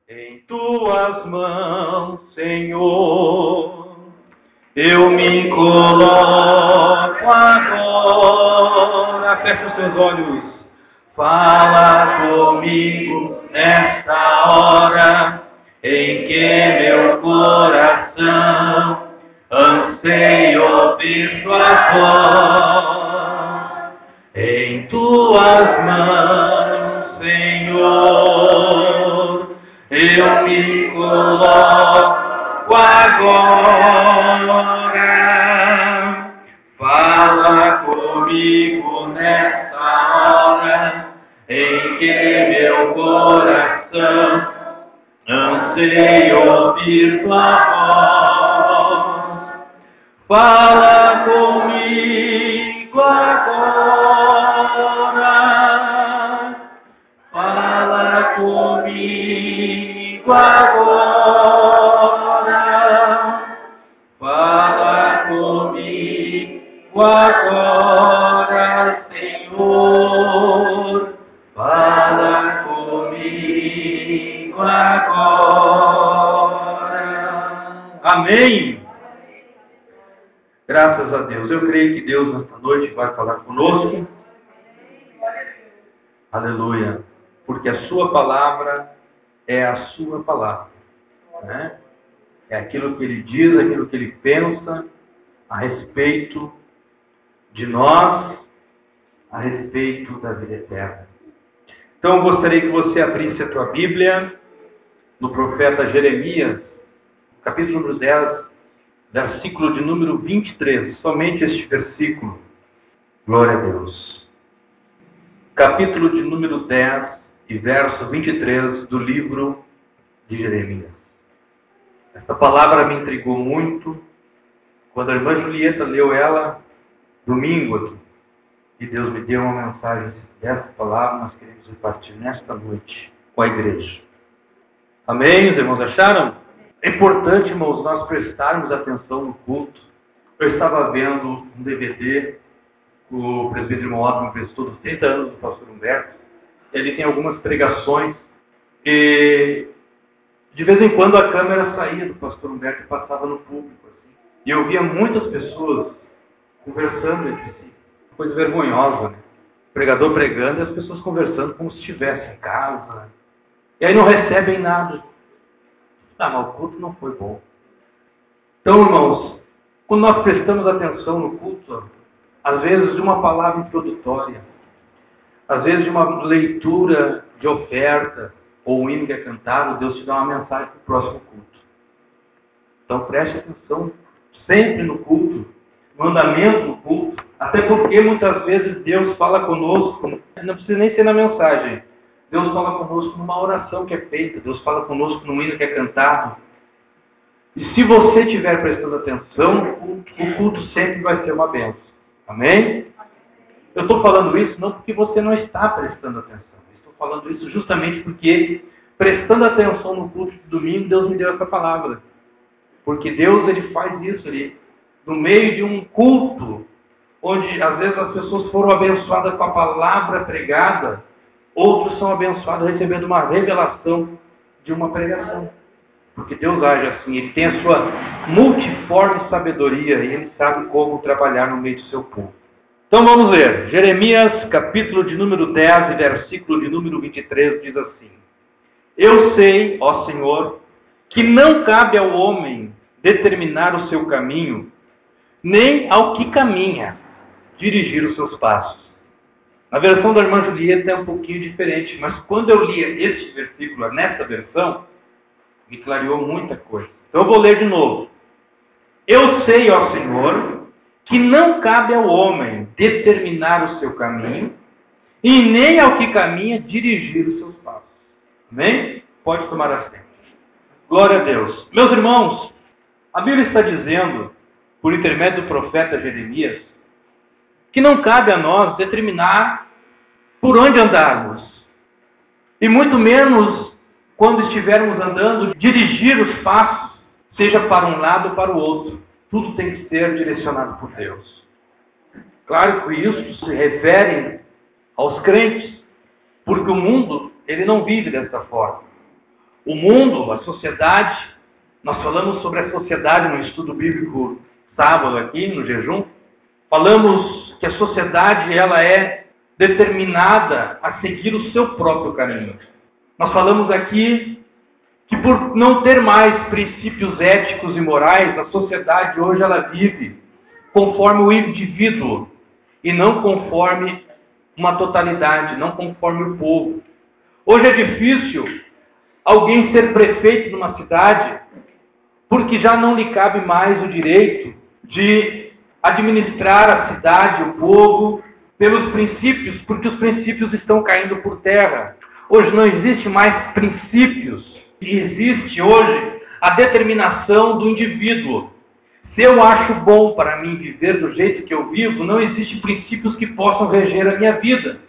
Em tuas mãos, Senhor, eu me coloco agora. Feche os teus olhos. Fala comigo nesta hora em que meu coração anseia ouvir tua voz. Em tuas mãos, Senhor, eu me coloco agora. Fala comigo nessa hora em que meu coração anseia ouvir tua voz. Fala comigo agora. Fala comigo agora. Fala comigo agora, Senhor. Fala comigo agora. Amém. Graças a Deus. Eu creio que Deus nesta noite vai falar conosco. Aleluia. Porque a sua palavra é a sua palavra, né? É aquilo que ele diz, aquilo que ele pensa a respeito de nós, a respeito da vida eterna. Então eu gostaria que você abrisse a tua Bíblia no profeta Jeremias, capítulo número 10, versículo de número 23. Somente este versículo. Glória a Deus. Capítulo de número 10 e verso 23 do livro de Jeremias. Essa palavra me intrigou muito quando a irmã Julieta leu ela domingo aqui. E Deus me deu uma mensagem dessa palavra, nós queremos repartir nesta noite com a igreja. Amém? Os irmãos acharam? É importante, irmãos, nós prestarmos atenção no culto. Eu estava vendo um DVD que o presbítero irmão Otto me prestou dos 30 anos do pastor Humberto. Ele tem algumas pregações e de vez em quando a câmera saía do pastor Humberto e passava no público. Assim. E eu via muitas pessoas conversando entre si. Coisa vergonhosa, né? O pregador pregando e as pessoas conversando como se estivessem em casa. E aí não recebem nada. Ah, mas o culto não foi bom. Então, irmãos, quando nós prestamos atenção no culto, às vezes de uma palavra introdutória, às vezes de uma leitura de oferta, ou um hino que é cantado, Deus te dá uma mensagem para o próximo culto. Então preste atenção sempre no culto, mandamento no culto, até porque muitas vezes Deus fala conosco, não precisa nem ser na mensagem, Deus fala conosco numa oração que é feita, Deus fala conosco num hino que é cantado. E se você estiver prestando atenção no culto, o culto sempre vai ser uma bênção. Amém? Eu estou falando isso não porque você não está prestando atenção. Estou falando isso justamente porque, prestando atenção no culto de domingo, Deus me deu essa palavra. Porque Deus, ele faz isso ali, no meio de um culto, onde às vezes as pessoas foram abençoadas com a palavra pregada, outros são abençoados recebendo uma revelação de uma pregação. Porque Deus age assim, ele tem a sua multiforme sabedoria e ele sabe como trabalhar no meio do seu povo. Então vamos ver, Jeremias, capítulo de número 10 e versículo de número 23, diz assim: Eu sei, ó Senhor, que não cabe ao homem determinar o seu caminho, nem ao que caminha dirigir os seus passos. A versão da irmã Julieta é um pouquinho diferente, mas quando eu lia este versículo nessa versão, me clareou muita coisa. Então eu vou ler de novo. Eu sei, ó Senhor, que não cabe ao homem determinar o seu caminho, e nem ao que caminha dirigir os seus passos. Amém? Pode tomar assento. Glória a Deus. Meus irmãos, a Bíblia está dizendo, por intermédio do profeta Jeremias, que não cabe a nós determinar por onde andarmos. E muito menos, quando estivermos andando, dirigir os passos, seja para um lado ou para o outro. Tudo tem que ser direcionado por Deus. Claro que isso se refere aos crentes, porque o mundo, ele não vive dessa forma. O mundo, a sociedade, nós falamos sobre a sociedade no estudo bíblico sábado aqui, no jejum. Falamos que a sociedade ela é determinada a seguir o seu próprio caminho. Nós falamos aqui que por não ter mais princípios éticos e morais, a sociedade hoje ela vive conforme o indivíduo e não conforme uma totalidade, não conforme o povo. Hoje é difícil alguém ser prefeito numa cidade porque já não lhe cabe mais o direito de administrar a cidade, o povo, pelos princípios, porque os princípios estão caindo por terra. Hoje não existe mais princípios, existe hoje a determinação do indivíduo. Se eu acho bom para mim viver do jeito que eu vivo, não existem princípios que possam reger a minha vida.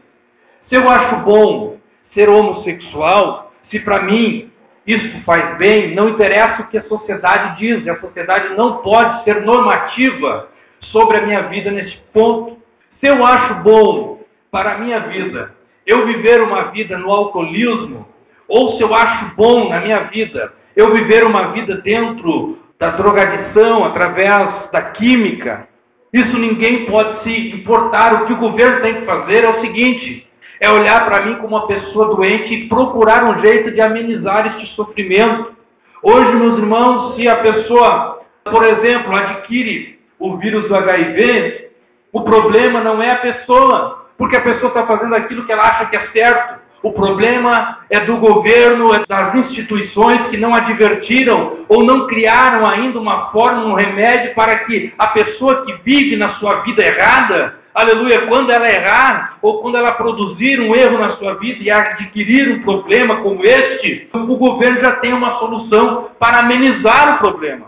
Se eu acho bom ser homossexual, se para mim isso faz bem, não interessa o que a sociedade diz, a sociedade não pode ser normativa sobre a minha vida neste ponto. Se eu acho bom para a minha vida eu viver uma vida no alcoolismo, ou se eu acho bom na minha vida eu viver uma vida dentro da drogadição, através da química, isso ninguém pode se importar. O que o governo tem que fazer é o seguinte: é olhar para mim como uma pessoa doente e procurar um jeito de amenizar este sofrimento. Hoje, meus irmãos, se a pessoa, por exemplo, adquire o vírus do HIV, o problema não é a pessoa, porque a pessoa está fazendo aquilo que ela acha que é certo. O problema é do governo, é das instituições que não advertiram ou não criaram ainda uma forma, um remédio para que a pessoa que vive na sua vida errada, aleluia, quando ela errar ou quando ela produzir um erro na sua vida e adquirir um problema como este, o governo já tem uma solução para amenizar o problema.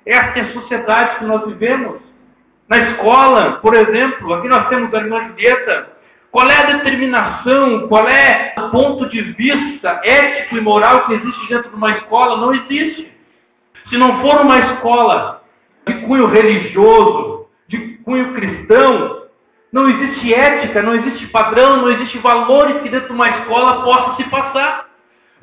Essa é a sociedade que nós vivemos. Na escola, por exemplo, aqui nós temos a irmã Julieta. Qual é a determinação, qual é o ponto de vista ético e moral que existe dentro de uma escola? Não existe. Se não for uma escola de cunho religioso, de cunho cristão, não existe ética, não existe padrão, não existe valores que dentro de uma escola possa se passar.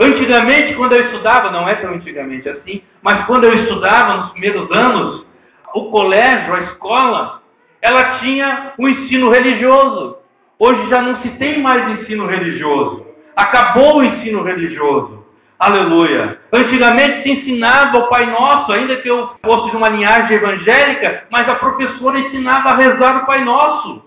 Antigamente, quando eu estudava, não é tão antigamente assim, mas quando eu estudava nos primeiros anos, o colégio, a escola, ela tinha um ensino religioso. Hoje já não se tem mais ensino religioso. Acabou o ensino religioso. Aleluia. Antigamente se ensinava o Pai Nosso, ainda que eu fosse de uma linhagem evangélica, mas a professora ensinava a rezar o Pai Nosso.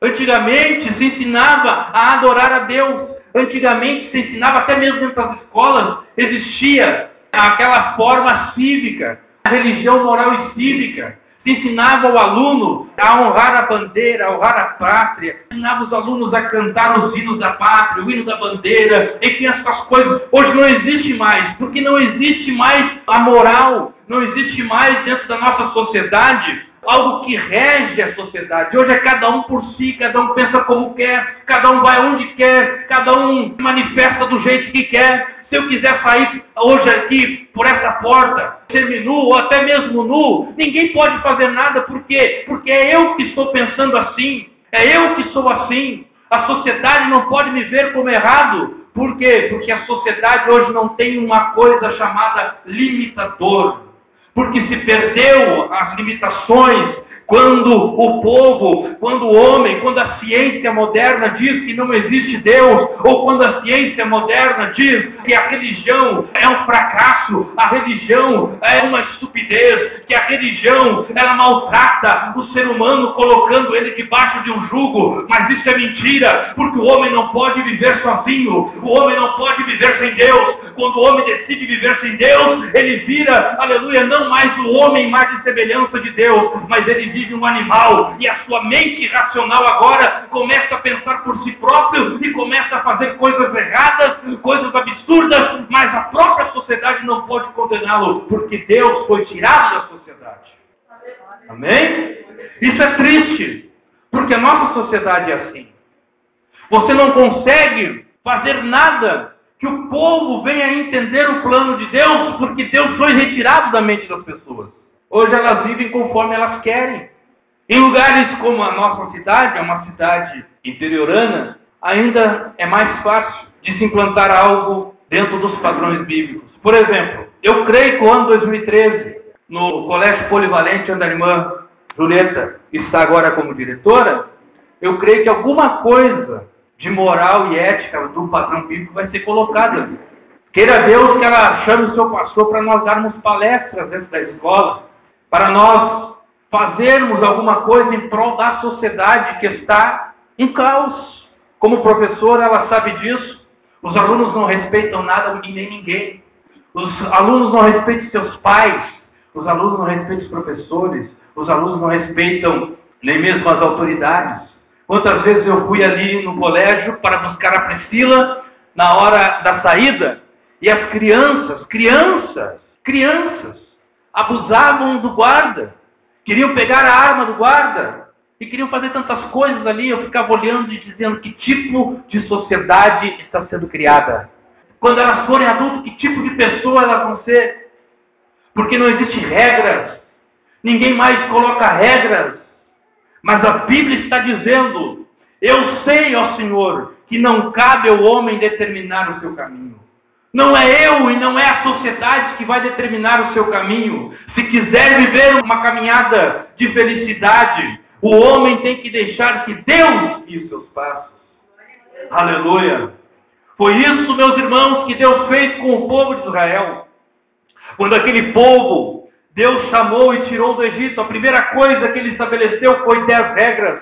Antigamente se ensinava a adorar a Deus. Antigamente se ensinava, até mesmo dentro das escolas, existia aquela forma cívica, a religião moral e cívica. Se ensinava o aluno a honrar a bandeira, a honrar a pátria. Ensinava os alunos a cantar os hinos da pátria, o hino da bandeira, enfim, essas coisas. Hoje não existe mais, porque não existe mais a moral, não existe mais dentro da nossa sociedade algo que rege a sociedade. Hoje é cada um por si, cada um pensa como quer, cada um vai onde quer, cada um manifesta do jeito que quer. Se eu quiser sair hoje aqui por essa porta, seminu ou até mesmo nu, ninguém pode fazer nada. Por quê? Porque é eu que estou pensando assim, é eu que sou assim. A sociedade não pode me ver como errado. Por quê? Porque a sociedade hoje não tem uma coisa chamada limitador. Porque se perdeu as limitações quando o povo, quando o homem, quando a ciência moderna diz que não existe Deus, ou quando a ciência moderna diz que a religião é um fracasso, a religião é uma estupidez, que a religião ela maltrata o ser humano colocando ele debaixo de um jugo, mas isso é mentira, porque o homem não pode viver sozinho, o homem não pode viver sem Deus. Quando o homem decide viver sem Deus, ele vira, aleluia, não mais o homem mais de semelhança de Deus, mas ele vive um animal, e a sua mente racional agora começa a pensar por si próprio e começa a fazer coisas erradas, coisas absurdas, mas a própria sociedade não pode condená-lo, porque Deus foi tirado da sociedade. Amém? Isso é triste, porque a nossa sociedade é assim. Você não consegue fazer nada que o povo venha entender o plano de Deus, porque Deus foi retirado da mente das pessoas. Hoje elas vivem conforme elas querem. Em lugares como a nossa cidade, é uma cidade interiorana, ainda é mais fácil de se implantar algo dentro dos padrões bíblicos. Por exemplo, eu creio que o ano 2013, no Colégio Polivalente, onde a irmã Julieta está agora como diretora, eu creio que alguma coisa de moral e ética do padrão bíblico vai ser colocada ali. Queira Deus que ela chame o seu pastor para nós darmos palestras dentro da escola, para nós fazermos alguma coisa em prol da sociedade que está em caos. Como professora, ela sabe disso. Os alunos não respeitam nada e nem ninguém. Os alunos não respeitam seus pais. Os alunos não respeitam os professores. Os alunos não respeitam nem mesmo as autoridades. Quantas vezes eu fui ali no colégio para buscar a Priscila na hora da saída, e as crianças, abusavam do guarda, queriam pegar a arma do guarda, e queriam fazer tantas coisas ali. Eu ficava olhando e dizendo: que tipo de sociedade está sendo criada? Quando elas forem adultas, que tipo de pessoa elas vão ser? Porque não existem regras, ninguém mais coloca regras, mas a Bíblia está dizendo: eu sei, ó Senhor, que não cabe ao homem determinar o seu caminho. Não é eu e não é a sociedade que vai determinar o seu caminho. Se quiser viver uma caminhada de felicidade, o homem tem que deixar que Deus guie os seus passos. Aleluia! Foi isso, meus irmãos, que Deus fez com o povo de Israel. Quando aquele povo, Deus chamou e tirou do Egito, a primeira coisa que ele estabeleceu foi 10 regras.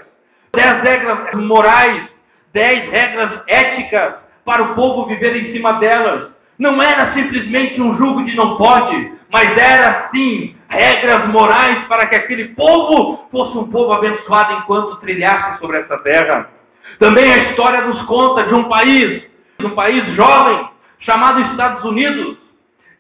10 regras morais, 10 regras éticas para o povo viver em cima delas. Não era simplesmente um jugo de não pode, mas era sim regras morais para que aquele povo fosse um povo abençoado enquanto trilhasse sobre essa terra. Também a história nos conta de um país jovem, chamado Estados Unidos,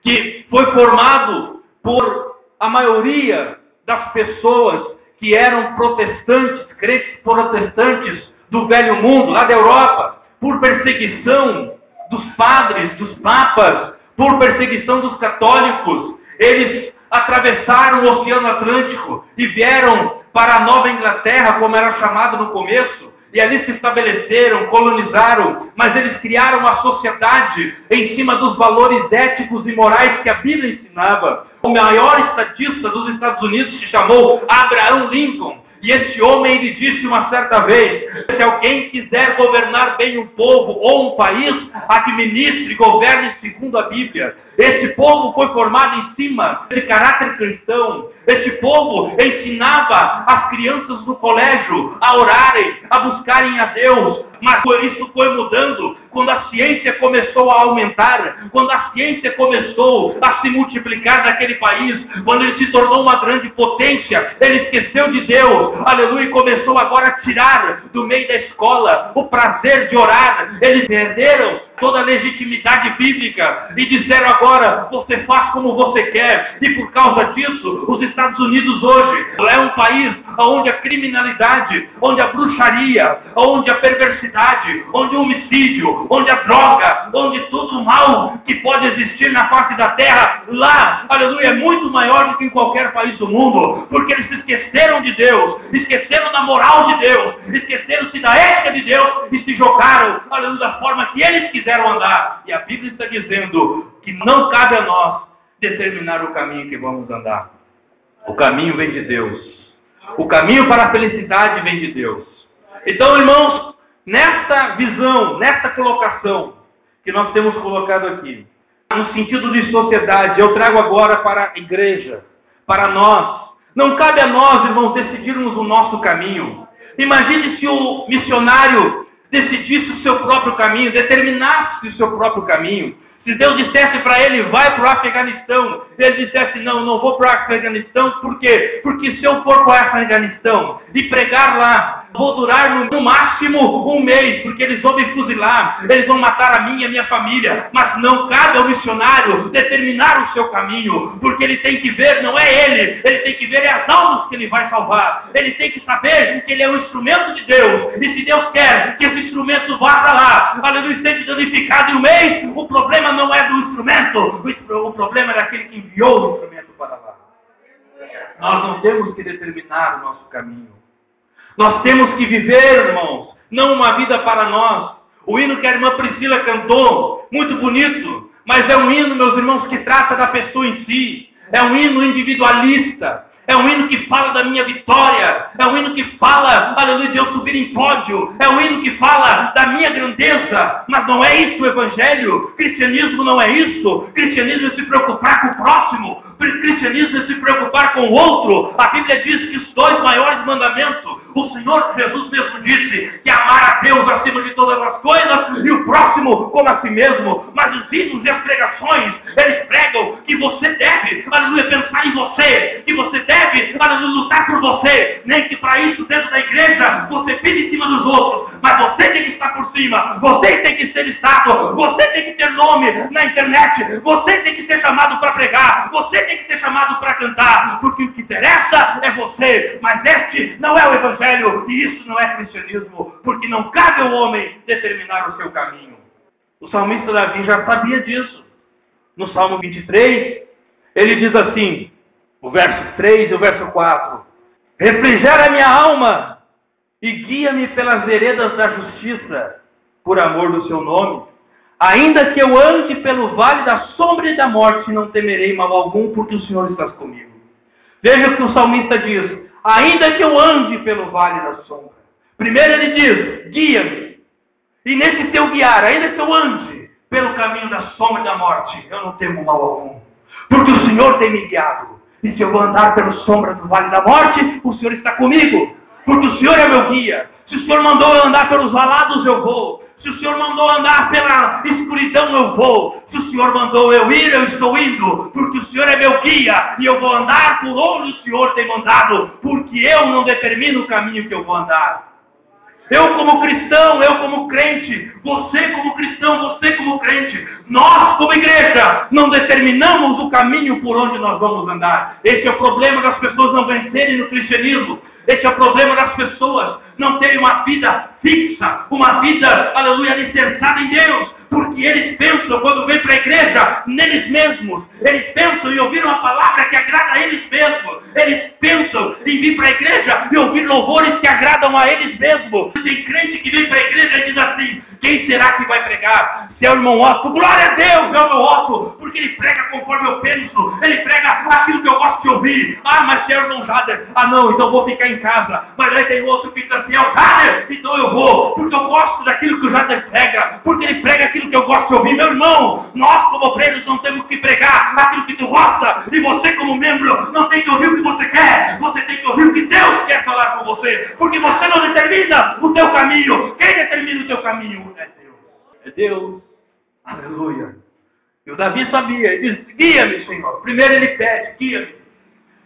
que foi formado por a maioria das pessoas que eram protestantes, crentes protestantes do velho mundo, lá da Europa, por perseguição dos padres, dos papas, por perseguição dos católicos. Eles atravessaram o Oceano Atlântico e vieram para a Nova Inglaterra, como era chamado no começo, e ali se estabeleceram, colonizaram, mas eles criaram uma sociedade em cima dos valores éticos e morais que a Bíblia ensinava. O maior estadista dos Estados Unidos se chamou Abraham Lincoln. E esse homem, ele disse uma certa vez: se alguém quiser governar bem um povo ou um país, administre e governe segundo a Bíblia. Esse povo foi formado em cima de caráter cristão. Esse povo ensinava as crianças no colégio a orarem, a buscarem a Deus. Mas isso foi mudando quando a ciência começou a aumentar, quando a ciência começou a se multiplicar naquele país, quando ele se tornou uma grande potência. Ele esqueceu de Deus, aleluia, e começou agora a tirar do meio da escola o prazer de orar. Eles perderam toda a legitimidade bíblica e disseram: agora você faz como você quer. E por causa disso, os Estados Unidos hoje é um país onde a criminalidade, onde a bruxaria, onde a perversidade, onde o homicídio, onde a droga, onde tudo o mal que pode existir na face da terra, lá, aleluia, é muito maior do que em qualquer país do mundo, porque eles se esqueceram de Deus, esqueceram da moral de Deus, esqueceram-se da ética de Deus e se jogaram, aleluia, da forma que eles quiseram andar. E a Bíblia está dizendo que não cabe a nós determinar o caminho que vamos andar. O caminho vem de Deus. O caminho para a felicidade vem de Deus. Então, irmãos, nesta visão, nesta colocação que nós temos colocado aqui, no sentido de sociedade, eu trago agora para a igreja, para nós. Não cabe a nós, irmãos, decidirmos o nosso caminho. Imagine se o missionário decidisse o seu próprio caminho, determinasse o seu próprio caminho. Se Deus dissesse para ele: vai para o Afeganistão, ele dissesse: não, não vou para o Afeganistão. Por quê? Porque se eu for para o Afeganistão e pregar lá, vou durar no máximo um mês, porque eles vão me fuzilar, eles vão matar a minha família. Mas não cabe ao missionário determinar o seu caminho, porque ele tem que ver, não é ele tem que ver as almas que ele vai salvar. Ele tem que saber que ele é um instrumento de Deus, e se Deus quer que esse instrumento vá para lá, aleluia, seja danificado em um mês, o problema não é do instrumento, o problema é daquele que enviou o instrumento para lá. Nós não temos que determinar o nosso caminho. Nós temos que viver, irmãos, não uma vida para nós. O hino que a irmã Priscila cantou, muito bonito, mas é um hino, meus irmãos, que trata da pessoa em si. É um hino individualista. É um hino que fala da minha vitória. É um hino que fala, aleluia, de eu subir em pódio. É um hino que fala da minha grandeza. Mas não é isso o Evangelho. Cristianismo não é isso. Cristianismo é se preocupar com o próximo. Cristianismo é se preocupar com o outro. A Bíblia diz que os 2 maiores mandamentos, o Senhor Jesus mesmo disse que amar a Deus acima de todas as coisas e o próximo como a si mesmo. Mas os hinos e as pregações, eles pregam que você deve, aleluia, pensar em você, que você deve, aleluia, lutar por você, nem que para isso dentro da igreja você pide em cima dos outros, mas você tem que estar por cima, você tem que ser listado, você tem que ter nome na internet, você tem que ser chamado para pregar, você tem que ser chamado para cantar, porque o que interessa é você, mas este não é o Evangelho, e isso não é cristianismo, porque não cabe ao homem determinar o seu caminho. O salmista Davi já sabia disso. No Salmo 23, ele diz assim, o verso 3 e o verso 4, refrigera minha alma e guia-me pelas veredas da justiça, por amor do seu nome. Ainda que eu ande pelo vale da sombra e da morte, não temerei mal algum, porque o Senhor está comigo. Veja o que o salmista diz, ainda que eu ande pelo vale da sombra. Primeiro ele diz, guia-me. E nesse teu guiar, ainda que eu ande pelo caminho da sombra e da morte, eu não temo mal algum, porque o Senhor tem me guiado. E se eu vou andar pela sombra do vale da morte, o Senhor está comigo, porque o Senhor é meu guia. Se o Senhor mandou eu andar pelos valados, eu vou. Se o Senhor mandou andar pela escuridão, eu vou. Se o Senhor mandou eu ir, eu estou indo, porque o Senhor é meu guia, e eu vou andar por onde o Senhor tem mandado, porque eu não determino o caminho que eu vou andar. Eu como cristão, eu como crente, você como cristão, você como crente, nós como igreja, não determinamos o caminho por onde nós vamos andar. Esse é o problema das pessoas não vencerem no cristianismo. Esse é o problema das pessoas não terem uma vida fixa, uma vida, aleluia, alicerçada em Deus. Porque eles pensam, quando vêm para a igreja, neles mesmos. Eles pensam em ouvir uma palavra que agrada a eles mesmos. Eles pensam em vir para a igreja e ouvir louvores que agradam a eles mesmos. Tem crente que vem para a igreja e diz assim, quem será que vai pregar? Se é o irmão Otto, glória a Deus, é o meu Otto, porque ele prega conforme eu penso, ele prega aquilo que eu gosto de ouvir. Ah, mas se é o irmão Jader, ah não, então vou ficar em casa. Mas aí tem outro que diz assim, é o Jader, então eu vou, porque eu gosto daquilo que o Jader prega, porque ele prega aquilo que eu gosto de ouvir. Meu irmão, nós como obreiros não temos que pregar aquilo que tu gosta, e você como membro não tem que ouvir o que você quer, você tem que ouvir o que Deus quer falar com você, porque você não determina o teu caminho. Quem determina o teu caminho é Deus. É Deus. Aleluia. E o Davi sabia, ele disse, guia-me, Senhor. Primeiro ele pede, guia-me.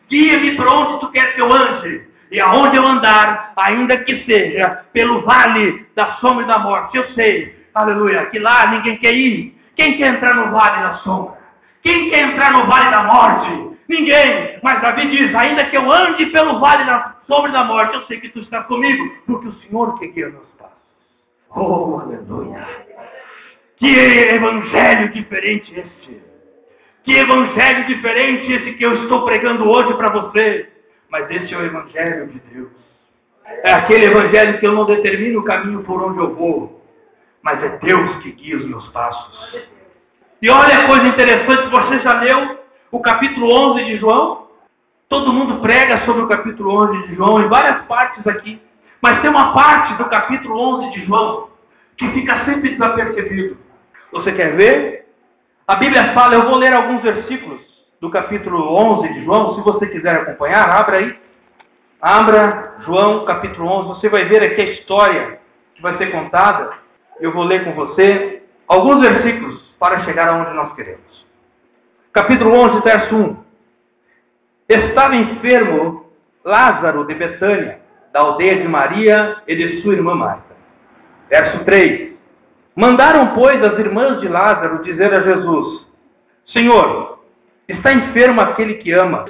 Guia-me para onde tu queres que eu ande. E aonde eu andar, ainda que seja pelo vale da sombra e da morte, eu sei, aleluia, que lá ninguém quer ir. Quem quer entrar no vale da sombra? Quem quer entrar no vale da morte? Ninguém. Mas Davi diz, ainda que eu ande pelo vale da sombra e da morte, eu sei que tu estás comigo, porque o Senhor que guia meus passos. Oh, aleluia. Que evangelho diferente este. Que evangelho diferente esse que eu estou pregando hoje para você. Mas esse é o evangelho de Deus. É aquele evangelho que eu não determino o caminho por onde eu vou, mas é Deus que guia os meus passos. E olha a coisa interessante, você já leu o capítulo 11 de João? Todo mundo prega sobre o capítulo 11 de João, em várias partes aqui. Mas tem uma parte do capítulo 11 de João que fica sempre desapercebido. Você quer ver? A Bíblia fala, eu vou ler alguns versículos do capítulo 11 de João, se você quiser acompanhar, abra aí. Abra João, capítulo 11, você vai ver aqui a história que vai ser contada. Eu vou ler com você alguns versículos para chegar aonde nós queremos. Capítulo 11, verso 1. Estava enfermo Lázaro de Betânia, da aldeia de Maria e de sua irmã Marta. Verso 3. Mandaram, pois, as irmãs de Lázaro dizer a Jesus, Senhor, está enfermo aquele que ama.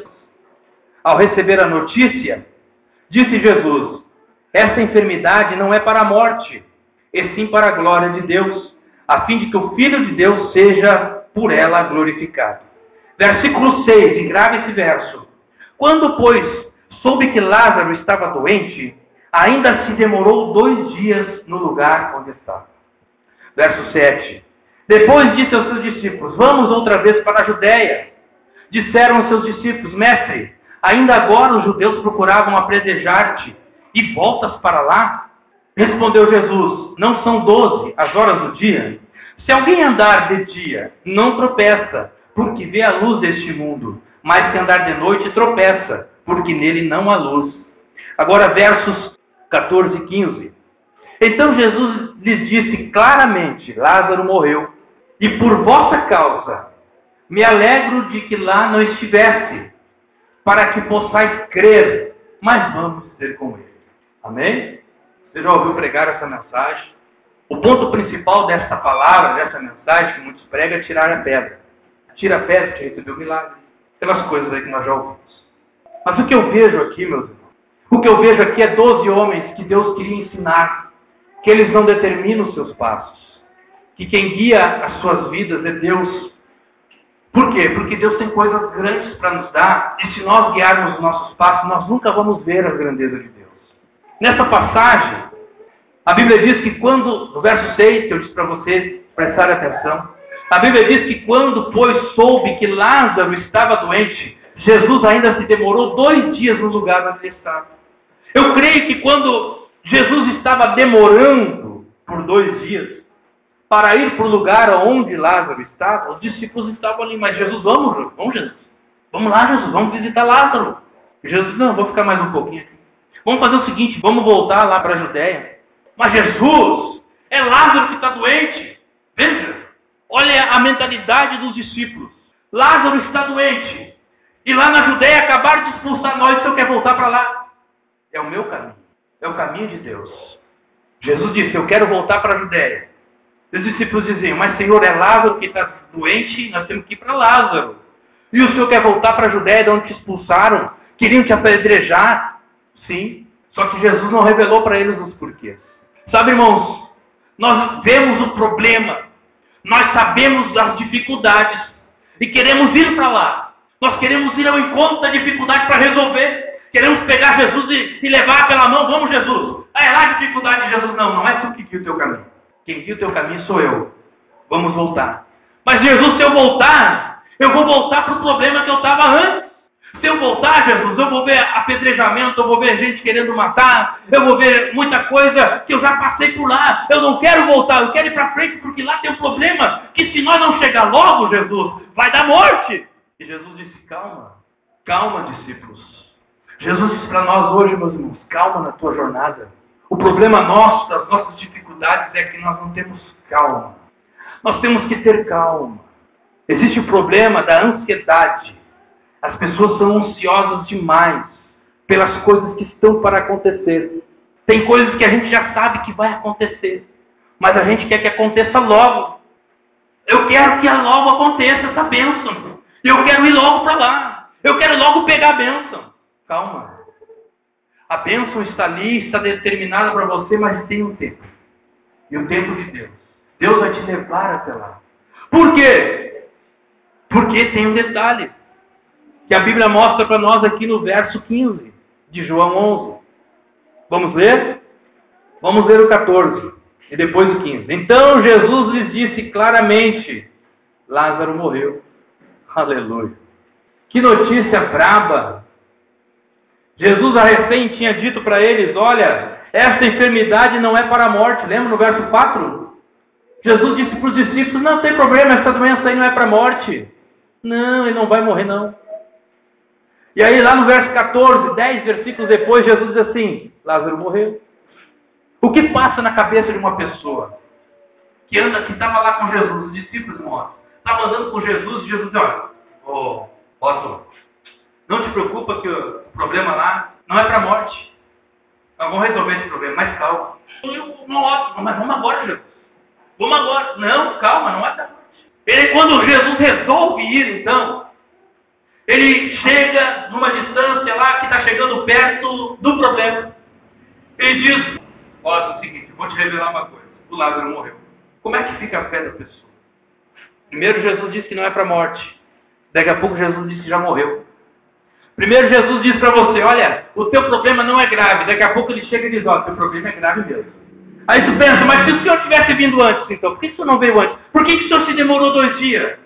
Ao receber a notícia, disse Jesus, esta enfermidade não é para a morte, e sim para a glória de Deus, a fim de que o Filho de Deus seja por ela glorificado. Versículo 6, e grave esse verso. Quando, pois, soube que Lázaro estava doente, ainda se demorou 2 dias no lugar onde estava. Verso 7. Depois disse aos seus discípulos: vamos outra vez para a Judéia. Disseram aos seus discípulos: mestre, ainda agora os judeus procuravam apedrejar-te, e voltas para lá? Respondeu Jesus: não são 12 as horas do dia? Se alguém andar de dia, não tropeça, porque vê a luz deste mundo. Mas se andar de noite, tropeça, porque nele não há luz. Agora versos 14 e 15. Então Jesus lhes disse claramente: Lázaro morreu, e por vossa causa me alegro de que lá não estivesse, para que possais crer, mas vamos ter com ele. Amém? Você já ouviu pregar essa mensagem? O ponto principal dessa palavra, dessa mensagem que muitos pregam, é tirar a pedra. Tira a pedra que recebeu o milagre. Aquelas coisas aí que nós já ouvimos. Mas o que eu vejo aqui, meus irmãos, o que eu vejo aqui é 12 homens que Deus queria ensinar, que eles não determinam os seus passos, que quem guia as suas vidas é Deus. Por quê? Porque Deus tem coisas grandes para nos dar, e se nós guiarmos os nossos passos, nós nunca vamos ver a grandeza de Deus. Nessa passagem, a Bíblia diz que quando, no verso 6, que eu disse para vocês prestarem atenção, a Bíblia diz que quando, pois, soube que Lázaro estava doente, Jesus ainda se demorou 2 dias no lugar onde ele estava. Eu creio que quando Jesus estava demorando por 2 dias para ir para o lugar onde Lázaro estava, os discípulos estavam ali: mas Jesus, vamos Jesus, vamos lá Jesus, vamos visitar Lázaro. E Jesus: não, vou ficar mais um pouquinho aqui. Vamos fazer o seguinte, vamos voltar lá para a Judéia. Mas Jesus, é Lázaro que está doente. Veja, olha a mentalidade dos discípulos. Lázaro está doente. E lá na Judéia acabaram de expulsar nós, então quer voltar para lá. É o meu caminho. É o caminho de Deus. Jesus disse: eu quero voltar para a Judéia. Os discípulos diziam: mas Senhor, é Lázaro que está doente, nós temos que ir para Lázaro. E o Senhor quer voltar para a Judéia, de onde te expulsaram? Queriam te apedrejar? Sim. Só que Jesus não revelou para eles os porquês. Sabe, irmãos, nós vemos o problema, nós sabemos das dificuldades e queremos ir para lá. Nós queremos ir ao encontro da dificuldade para resolver. Queremos pegar Jesus e levar pela mão: vamos Jesus. É lá a dificuldade de Jesus. Não, não é tu que guia o teu caminho. Quem guia o teu caminho sou eu. Vamos voltar. Mas Jesus, se eu voltar, eu vou voltar para o problema que eu estava antes. Se eu voltar, Jesus, eu vou ver apedrejamento, eu vou ver gente querendo matar, eu vou ver muita coisa que eu já passei por lá. Eu não quero voltar, eu quero ir para frente, porque lá tem um problema que se nós não chegar logo, Jesus, vai dar morte. E Jesus disse: calma, calma, discípulos. Jesus disse para nós hoje, meus irmãos: calma na tua jornada. O problema nosso, das nossas dificuldades, é que nós não temos calma. Nós temos que ter calma. Existe o problema da ansiedade. As pessoas são ansiosas demais pelas coisas que estão para acontecer. Tem coisas que a gente já sabe que vai acontecer, mas a gente quer que aconteça logo. Eu quero que logo aconteça essa bênção. Eu quero ir logo para lá. Eu quero logo pegar a bênção. Calma. A bênção está ali, está determinada para você, mas tem um tempo. E o tempo de Deus. Deus vai te levar até lá. Por quê? Porque tem um detalhe que a Bíblia mostra para nós aqui no verso 15 de João 11. Vamos ler? Vamos ler o 14 e depois o 15. Então Jesus lhes disse claramente: Lázaro morreu. Aleluia. Que notícia braba. Jesus a recém tinha dito para eles: olha, esta enfermidade não é para a morte. Lembra no verso 4? Jesus disse para os discípulos: não tem problema, essa doença aí não é para a morte. Não, ele não vai morrer não. E aí lá no verso 14, 10 versículos depois, Jesus diz assim: Lázaro morreu. O que passa na cabeça de uma pessoa que estava lá com Jesus, os discípulos mortos, estava andando com Jesus, e Jesus diz: olha, Otto, não te preocupa que o problema lá não é para a morte. Nós vamos resolver esse problema, mas calma. Mas vamos agora, Jesus. Vamos agora. Não, calma, não é para a morte. Quando Jesus resolve ir, então, ele chega numa distância lá que está chegando perto do problema. Ele diz: olha, é o seguinte, vou te revelar uma coisa. O Lázaro morreu. Como é que fica a fé da pessoa? Primeiro Jesus disse que não é para a morte. Daqui a pouco Jesus disse que já morreu. Primeiro Jesus diz para você: olha, o teu problema não é grave. Daqui a pouco ele chega e diz: olha, o teu problema é grave mesmo. Aí tu pensa, mas se o senhor tivesse vindo antes, então, por que o senhor não veio antes? Por que o senhor se demorou 2 dias?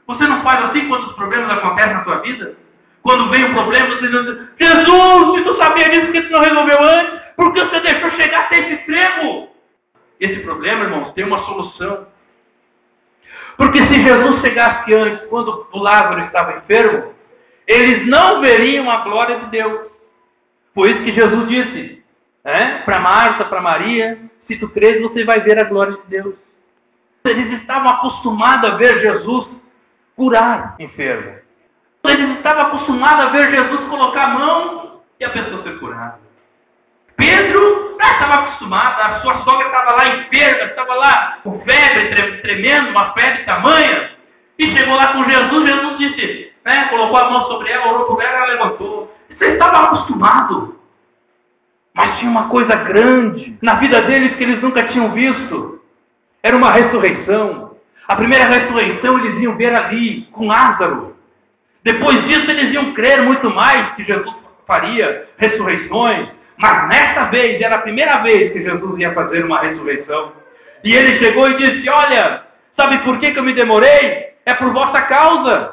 Você não faz assim quando os problemas acontecem na tua vida? Quando vem um problema, você diz, Jesus, se tu sabia disso, por que tu não resolveu antes? Por que você deixou chegar até esse extremo? Esse problema, irmãos, tem uma solução. Porque se Jesus chegasse antes, quando o Lázaro estava enfermo, eles não veriam a glória de Deus. Foi isso que Jesus disse, para Marta, para Maria, se tu crês, você vai ver a glória de Deus. Eles estavam acostumados a ver Jesus curar enfermo. Eles estavam acostumados a ver Jesus colocar a mão e a pessoa ser curada. Pedro estava acostumado, a sua sogra estava lá enferma, estava lá com febre, tremendo, uma febre tamanha, e chegou lá com Jesus, Jesus disse, colocou a mão sobre ela, orou por ela, ela levantou. Você estava acostumado. Mas tinha uma coisa grande na vida deles que eles nunca tinham visto. Era uma ressurreição. A primeira ressurreição eles iam ver ali, com Lázaro. Depois disso eles iam crer muito mais que Jesus faria ressurreições. Mas nesta vez, era a primeira vez que Jesus ia fazer uma ressurreição. E ele chegou e disse, olha, sabe por que eu me demorei? É por vossa causa.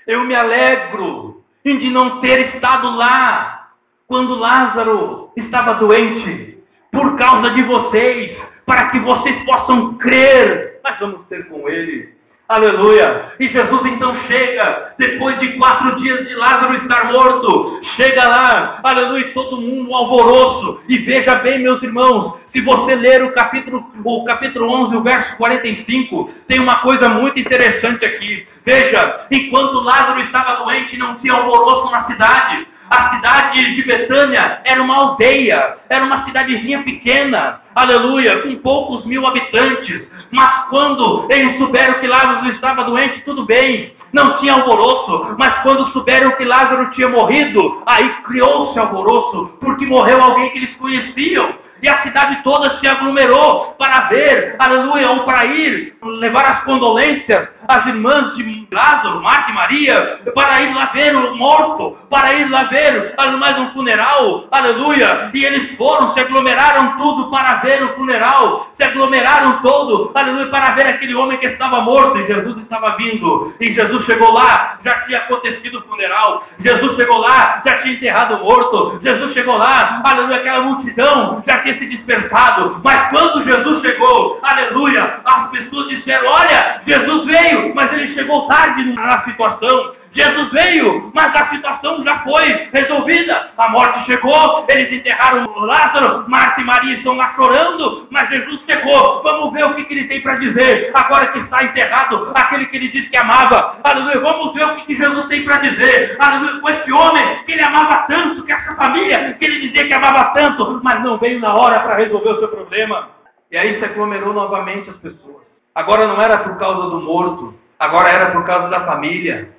Eu me alegro em de não ter estado lá quando Lázaro estava doente. Por causa de vocês, para que vocês possam crer. Nós vamos ter com ele. Aleluia! E Jesus então chega, depois de 4 dias de Lázaro estar morto, chega lá, aleluia, todo mundo um alvoroço. E veja bem, meus irmãos, se você ler o capítulo 11, o verso 45, tem uma coisa muito interessante aqui. Veja, enquanto Lázaro estava doente, não tinha alvoroço na cidade. A cidade de Betânia era uma aldeia, era uma cidadezinha pequena, aleluia, com poucos 1000 habitantes. Mas quando eles souberam que Lázaro estava doente, tudo bem, não tinha alvoroço. Mas quando souberam que Lázaro tinha morrido, aí criou-se alvoroço, porque morreu alguém que eles conheciam. E a cidade toda se aglomerou para ver, aleluia, ou para ir, levar as condolências às irmãs de Lázaro, Marta e Maria, para ir lá ver o morto, para ir lá ver mais um funeral, aleluia. E eles foram, se aglomeraram tudo para ver o funeral, se aglomeraram todo, aleluia, para ver aquele homem que estava morto, e Jesus estava vindo. E Jesus chegou lá, já tinha acontecido o funeral, Jesus chegou lá, já tinha enterrado o morto, Jesus chegou lá, aleluia, aquela multidão já tinha se dispersado. Mas quando Jesus chegou, aleluia, as pessoas disseram, olha, Jesus veio, mas ele chegou tarde na situação. Jesus veio, mas a situação já foi resolvida. A morte chegou, eles enterraram Lázaro, Marta e Maria estão lá chorando, mas Jesus chegou. Vamos ver o que ele tem para dizer, agora que está enterrado aquele que ele disse que amava. Aleluia, vamos ver o que Jesus tem para dizer. Aleluia, com esse homem que ele amava tanto, que essa família que ele dizia que amava tanto, mas não veio na hora para resolver o seu problema. E aí se aglomerou novamente as pessoas. Agora não era por causa do morto, agora era por causa da família.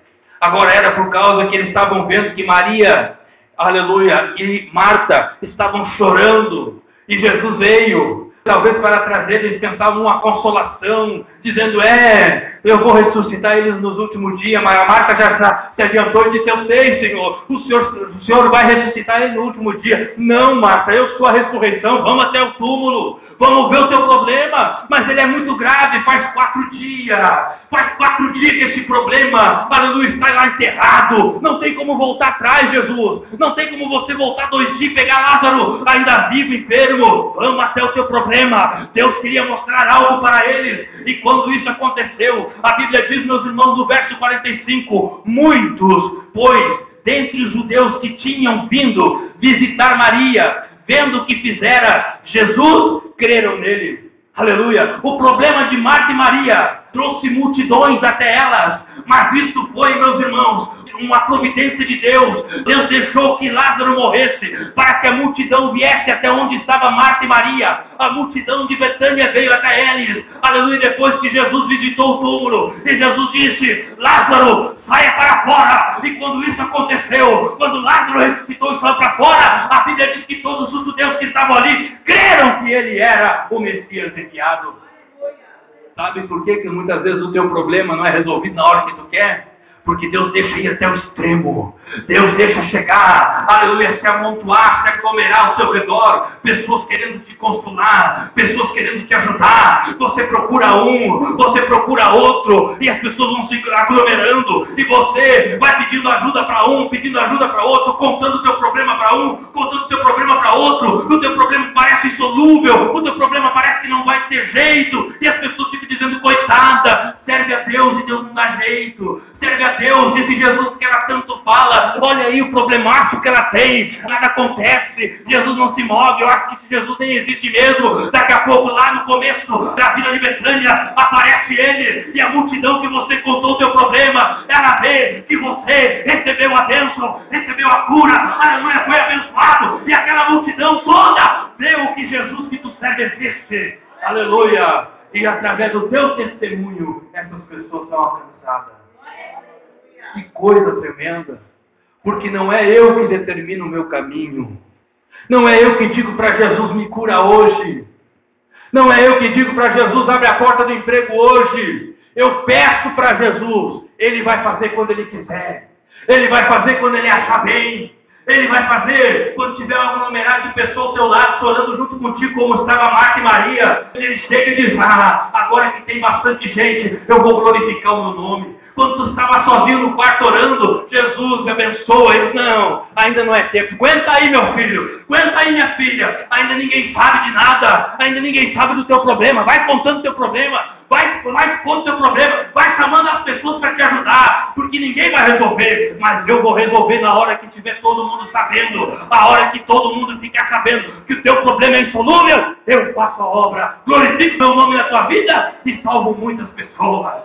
Agora era por causa que eles estavam vendo que Maria, aleluia, e Marta estavam chorando. E Jesus veio, talvez para trazer, eles pensavam uma consolação, dizendo, eu vou ressuscitar eles nos últimos dias. Mas a Marta já se adiantou e disse, eu sei, Senhor, o Senhor vai ressuscitar eles no último dia. Não, Marta, eu sou a ressurreição, vamos até o túmulo. Vamos ver o teu problema, mas ele é muito grave, faz 4 dias que esse problema, aleluia, está lá enterrado, não tem como voltar atrás, Jesus, não tem como você voltar 2 dias e pegar Lázaro ainda vivo, enfermo. Vamos até o teu problema. Deus queria mostrar algo para eles, e quando isso aconteceu, a Bíblia diz, meus irmãos, no verso 45, muitos, pois, dentre os judeus que tinham vindo visitar Maria, vendo o que fizera Jesus, creram nele. Aleluia. O problema de Marta e Maria trouxe multidões até elas, mas isso foi, meus irmãos, uma providência de Deus. Deus deixou que Lázaro morresse para que a multidão viesse até onde estava Marta e Maria. A multidão de Betânia veio até eles. Aleluia. Depois que Jesus visitou o túmulo e Jesus disse, Lázaro, saia para fora. E quando isso aconteceu, quando Lázaro ressuscitou e saiu para fora, a Bíblia diz que todos os judeus que estavam ali creram que ele era o Messias enviado. Sabe por que muitas vezes o teu problema não é resolvido na hora que tu quer? Porque Deus deixa ir até o extremo. Deus deixa chegar, aleluia, se amontoar, se aglomerar ao seu redor. Pessoas querendo te consolar, pessoas querendo te ajudar. Você procura um, você procura outro, e as pessoas vão se aglomerando. E você vai pedindo ajuda para um, pedindo ajuda para outro, contando o teu problema para um, contando o teu problema para outro. O teu problema parece insolúvel, o teu problema parece que não vai ter jeito. E as pessoas ficam dizendo, coitada, serve a Deus e Deus não dá jeito. Serve a Deus, esse Jesus que ela tanto fala, olha aí o problemaço que ela tem, nada acontece, Jesus não se move, eu acho que esse Jesus nem existe mesmo. Daqui a pouco, lá no começo da vida de Betânia, aparece ele, e a multidão que você contou o teu problema, ela vê que você recebeu a bênção, recebeu a cura, aleluia, foi abençoado, e aquela multidão toda vê o que Jesus que tu serve existe, aleluia, e através do teu testemunho, essas pessoas são alcançadas. Que coisa tremenda, porque não é eu que determino o meu caminho, não é eu que digo para Jesus, me cura hoje, não é eu que digo para Jesus, abre a porta do emprego hoje, eu peço para Jesus, Ele vai fazer quando Ele quiser, Ele vai fazer quando Ele achar bem, Ele vai fazer quando tiver uma aglomerada de pessoas ao teu lado, chorando junto contigo, como estava Marta e Maria. Ele chega e diz, agora que tem bastante gente, eu vou glorificar o meu nome. Quando tu estava sozinho no quarto orando, Jesus me abençoa. Ele disse, não, ainda não é tempo. Aguenta aí, meu filho. Aguenta aí, minha filha. Ainda ninguém sabe de nada. Ainda ninguém sabe do teu problema. Vai contando o teu problema. Vai contando o teu problema. Vai chamando as pessoas para te ajudar. Porque ninguém vai resolver. Mas eu vou resolver na hora que tiver todo mundo sabendo. A hora que todo mundo ficar sabendo que o teu problema é insolúvel. Eu faço a obra. Glorifico meu nome na tua vida e salvo muitas pessoas.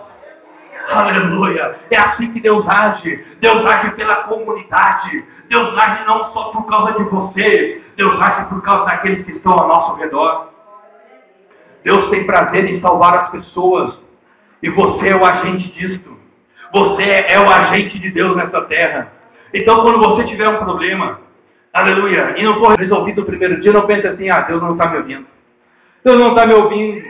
Aleluia, é assim que Deus age. Deus age pela comunidade. Deus age não só por causa de você. Deus age por causa daqueles que estão ao nosso redor. Deus tem prazer em salvar as pessoas. E você é o agente disto. Você é o agente de Deus nessa terra. Então quando você tiver um problema, aleluia, e não for resolvido no primeiro dia, não pense assim, Deus não está me ouvindo. Deus não está me ouvindo.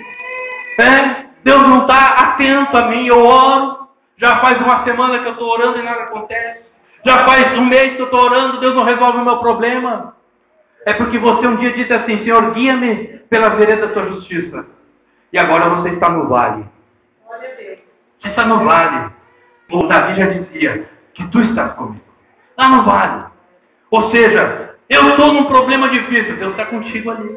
Deus não está atento a mim, eu oro, já faz uma semana que eu estou orando e nada acontece, já faz um mês que eu estou orando, Deus não resolve o meu problema. É porque você um dia disse assim, Senhor, guia-me pela vereda da tua justiça, e agora você está no vale. Você está no vale. O Davi já dizia, que tu estás comigo, lá no vale. Ou seja, eu estou num problema difícil, Deus está contigo ali.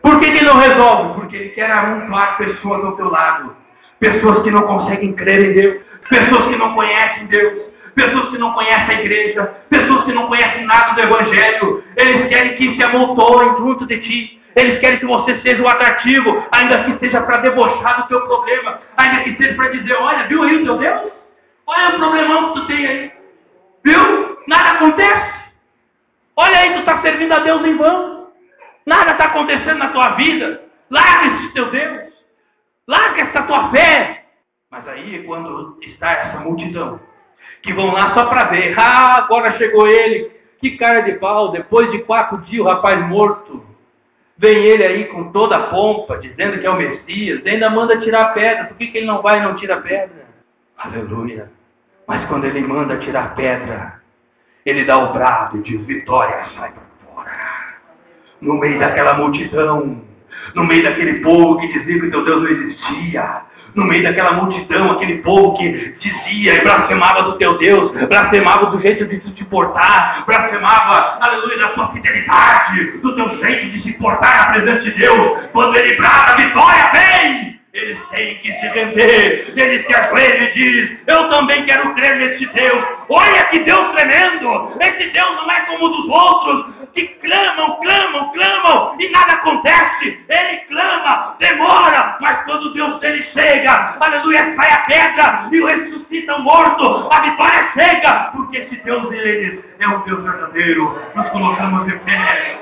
Por que Ele não resolve? Porque Ele quer amontoar pessoas ao teu lado. Pessoas que não conseguem crer em Deus. Pessoas que não conhecem Deus. Pessoas que não conhecem a igreja. Pessoas que não conhecem nada do Evangelho. Eles querem que se amontoem junto de ti. Eles querem que você seja o atrativo. Ainda que seja para debochar do teu problema. Ainda que seja para dizer, olha, viu aí o teu Deus? Olha o problemão que tu tem aí. Viu? Nada acontece. Olha aí, tu está servindo a Deus em vão. Nada está acontecendo na tua vida. Larga esse teu Deus. Larga essa tua fé. Mas aí, quando está essa multidão, que vão lá só para ver. Agora chegou ele. Que cara de pau. Depois de 4 dias, o rapaz morto. Vem ele aí com toda a pompa, dizendo que é o Messias. Ainda manda tirar a pedra. Por que ele não vai e não tira a pedra? Aleluia. Mas quando ele manda tirar a pedra, ele dá o brado e diz, vitória, sai para fora. No meio daquela multidão, no meio daquele povo que dizia que teu Deus não existia, no meio daquela multidão, aquele povo que dizia e blasfemava do teu Deus, blasfemava do jeito de se portar, blasfemava, aleluia, da tua fidelidade, do teu jeito de se portar na presença de Deus. Quando ele brada, a vitória vem! Eles têm que se render, eles se ajoelham e dizem, eu também quero crer nesse Deus. Olha que Deus tremendo, esse Deus não é como o dos outros, que clamam, e nada acontece. Ele clama, demora, mas quando Deus dele chega, aleluia, sai a pedra e ressuscita o morto, a vitória chega, porque esse Deus deles é um Deus verdadeiro. Nós colocamos de pé,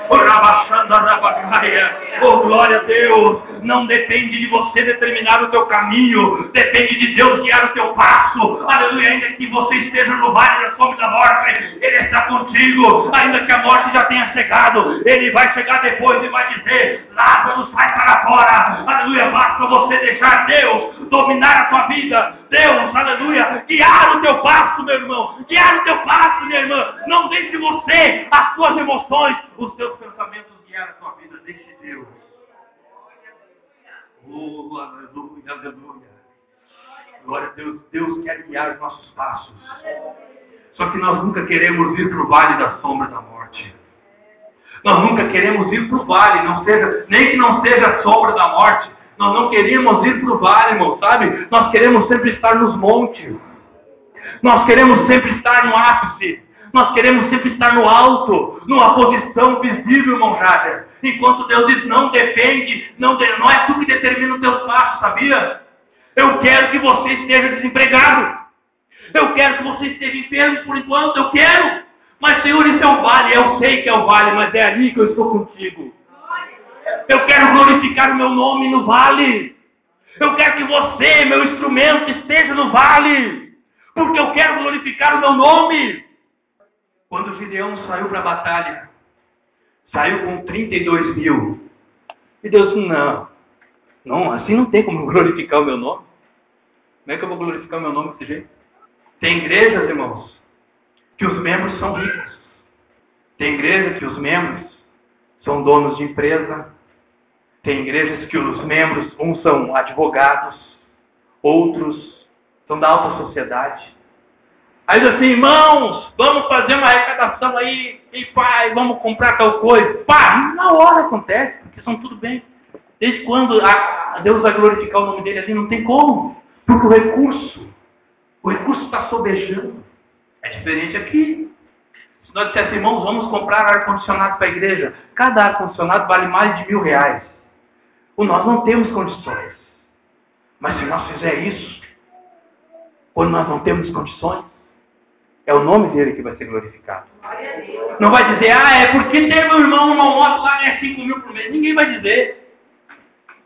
oh glória a Deus, não depende de você determinar o teu caminho, depende de Deus guiar o teu passo. Aleluia, ainda que você esteja no vale da sombra da morte, Ele está contigo. Ainda que a morte já tenha chegado, Ele vai chegar depois e vai dizer: Lázaro, sai para fora. Aleluia, basta você deixar Deus dominar a tua vida. Deus, aleluia, guiar o teu passo, meu irmão. Guiar o teu passo, minha irmã. Não deixe você, as suas emoções, os teus pensamentos guiar a tua vida. Deixe Deus. Oh, aleluia, aleluia. Glória a Deus. Deus quer guiar os nossos passos. Só que nós nunca queremos ir para o vale da sombra da morte. Nós nunca queremos ir para o vale, nem que não seja a sombra da morte. Nós não queremos ir para o vale, irmão, sabe? Nós queremos sempre estar nos montes. Nós queremos sempre estar no ápice. Nós queremos sempre estar no alto, numa posição visível, irmão Jader. Enquanto Deus diz: não depende, não é tu que determina os teus passos, sabia? Eu quero que você esteja desempregado. Eu quero que você esteja enfermo por enquanto, eu quero. Mas, Senhor, isso é o vale, eu sei que é o vale, mas é ali que eu estou contigo. Eu quero glorificar o meu nome no vale. Eu quero que você, meu instrumento, esteja no vale. Porque eu quero glorificar o meu nome. Quando Gideão saiu para a batalha, saiu com 32 mil. E Deus disse: não, assim não tem como glorificar o meu nome. Como é que eu vou glorificar o meu nome desse jeito? Tem igrejas, irmãos, que os membros são ricos. Tem igrejas que os membros são donos de empresa. Tem igrejas que os membros, uns são advogados, outros são da alta sociedade. Aí diz assim: irmãos, vamos fazer uma arrecadação aí, e pai, vamos comprar tal coisa. Pá, na hora acontece, porque são tudo bem. Desde quando Deus vai glorificar o nome dele assim? Não tem como. Porque o recurso está sobejando. É diferente aqui. Se nós dissessemos: irmãos, vamos comprar ar-condicionado para a igreja. Cada ar-condicionado vale mais de R$1.000. Nós não temos condições. Mas se nós fizermos isso, quando nós não temos condições, é o nome dele que vai ser glorificado. Não vai dizer: é porque tem meu irmão uma moto lá, ganha 5 mil por mês. Ninguém vai dizer.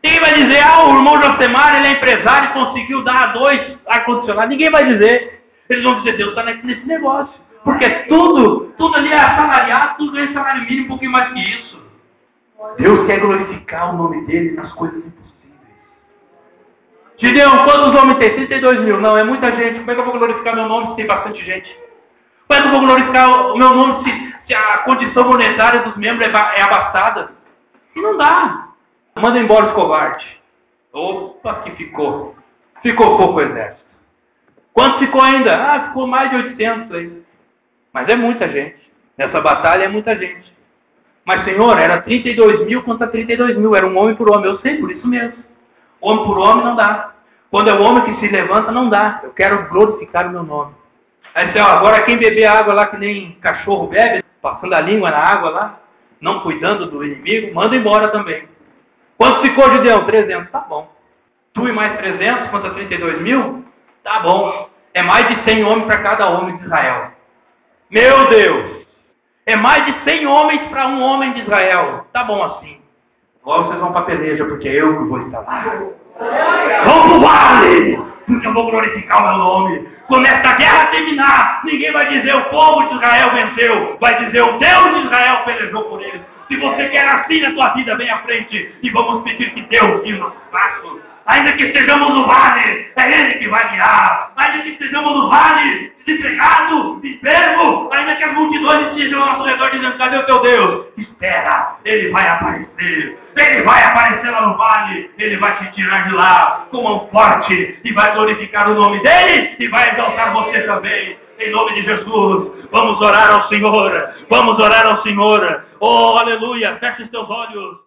Ninguém vai dizer: o irmão Josemar, ele é empresário e conseguiu dar 2 ar-condicionados. Ninguém vai dizer. Eles vão dizer: Deus está nesse negócio. Porque tudo ali é assalariado, tudo ganha salário mínimo, um pouquinho mais que isso. Deus quer glorificar o nome dele nas coisas impossíveis. Gideão, quantos homens tem? 32 mil. Não, é muita gente. Como é que eu vou glorificar meu nome se tem bastante gente? Como é que eu vou glorificar o meu nome se a condição monetária dos membros é abastada? Não dá. Manda embora os covardes. Opa, que ficou. Ficou pouco o exército. Quanto ficou ainda? Ficou mais de 800 aí. Mas é muita gente. Nessa batalha é muita gente. Mas, Senhor, era 32 mil contra 32 mil. Era um homem por homem. Eu sei, por isso mesmo. Homem por homem não dá. Quando é o homem que se levanta, não dá. Eu quero glorificar o meu nome. Aí você, agora quem beber água lá que nem cachorro bebe, passando a língua na água lá, não cuidando do inimigo, manda embora também. Quanto ficou, Gideão? 300. Tá bom. Tu e mais 300 contra 32 mil? Tá bom. É mais de 100 homens para cada homem de Israel. Meu Deus! É mais de 100 homens para um homem de Israel. Tá bom assim. Agora vocês vão para a peleja, porque eu que vou estar lá. Vamos pro vale! Porque eu vou glorificar o meu nome. Quando esta guerra terminar, ninguém vai dizer: o povo de Israel venceu. Vai dizer: o Deus de Israel pelejou por eles. Se você quer assim na sua vida, vem à frente e vamos pedir que Deus guie os nossos passos. Ainda que estejamos no vale, é Ele que vai guiar. Ainda que estejamos no vale, desempregado, enfermo, ainda que as multidões estejam ao nosso redor dizendo: cadê o teu Deus? Espera, Ele vai aparecer. Ele vai aparecer lá no vale. Ele vai te tirar de lá com mão forte e vai glorificar o nome dEle e vai exaltar você também. Em nome de Jesus, vamos orar ao Senhor. Vamos orar ao Senhor. Oh, aleluia. Feche os teus olhos.